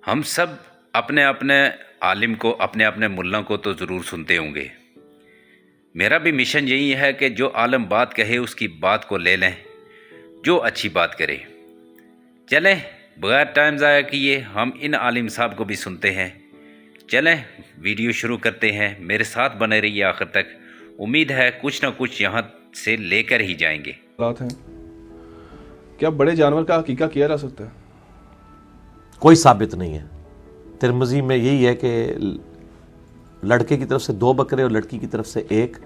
ہم سب اپنے اپنے عالم کو، اپنے اپنے ملا کو تو ضرور سنتے ہوں گے۔ میرا بھی مشن یہی ہے کہ جو عالم بات کہے اس کی بات کو لے لیں، جو اچھی بات کرے۔ چلیں بغیر ٹائم ضائع کیے ہم ان عالم صاحب کو بھی سنتے ہیں۔ چلیں ویڈیو شروع کرتے ہیں، میرے ساتھ بنے رہیے آخر تک۔ امید ہے کچھ نہ کچھ یہاں سے لے کر ہی جائیں گے۔ ہیں کیا بڑے جانور کا عقیقہ کیا جا سکتا ہے؟ کوئی ثابت نہیں ہے۔ ترمذی میں یہی ہے کہ لڑکے کی طرف سے 2 بکرے اور لڑکی کی طرف سے 1،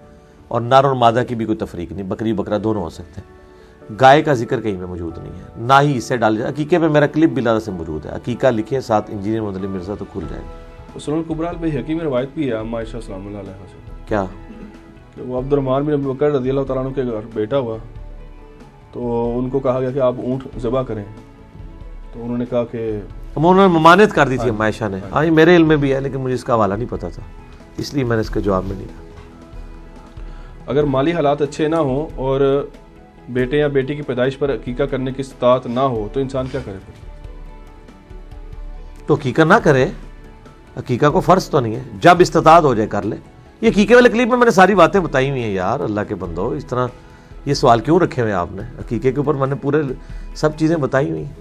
اور نر اور مادہ کی بھی کوئی تفریق نہیں، بکری بکرا دونوں ہو سکتے ہیں۔ گائے کا ذکر کہیں پہ موجود نہیں ہے، نہ ہی اسے ڈال جائے۔ عقیقے پہ میرا کلپ بھی لادہ سے موجود ہے، عقیقہ لکھیں ساتھ انجینئر مدلی مرزا تو کھل جائے گا۔ سنن کبریٰ البیہقی میں روایت بھی ہے عامہ عائشہ سلام اللہ علیہ سے کیا کہ وہ عبد الرحمن بن ابی بکر رضی اللہ تعالیٰ عنہ کے گھر بیٹا ہوا تو ان کو کہا گیا کہ آپ اونٹ ذبح کریں، تو انہوں نے کہا کہ انہوں نے ممانعت کر دی تھی عائشہ نے۔ ہاں یہ میرے علم میں بھی ہے، لیکن مجھے اس کا حوالہ نہیں پتا تھا، اس لیے میں نے اس کے جواب میں نہیں کہا۔ اگر مالی حالات اچھے نہ ہوں اور بیٹے یا بیٹی کی پیدائش پر عقیقہ کرنے کی استطاعت نہ ہو تو انسان کیا کرے پھر؟ تو عقیقہ نہ کرے، عقیقہ کو فرض تو نہیں ہے، جب استطاعت ہو جائے کر لے۔ یہ عقیقے والے کلپ میں نے ساری باتیں بتائی ہوئی ہیں یار، اللہ کے بندو، اس طرح یہ سوال کیوں رکھے ہوئے آپ نے؟ عقیقے کے اوپر میں نے پورے سب چیزیں بتائی ہوئی ہیں۔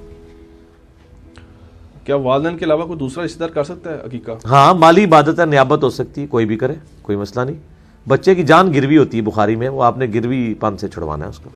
کیا والدین کے علاوہ کوئی دوسرا رشتہ دار کر سکتا ہے عقیقہ؟ ہاں مالی عبادت ہے، نیابت ہو سکتی ہے، کوئی بھی کرے، کوئی مسئلہ نہیں۔ بچے کی جان گروی ہوتی ہے بخاری میں، وہ آپ نے گروی پن سے چھڑوانا ہے اس کو۔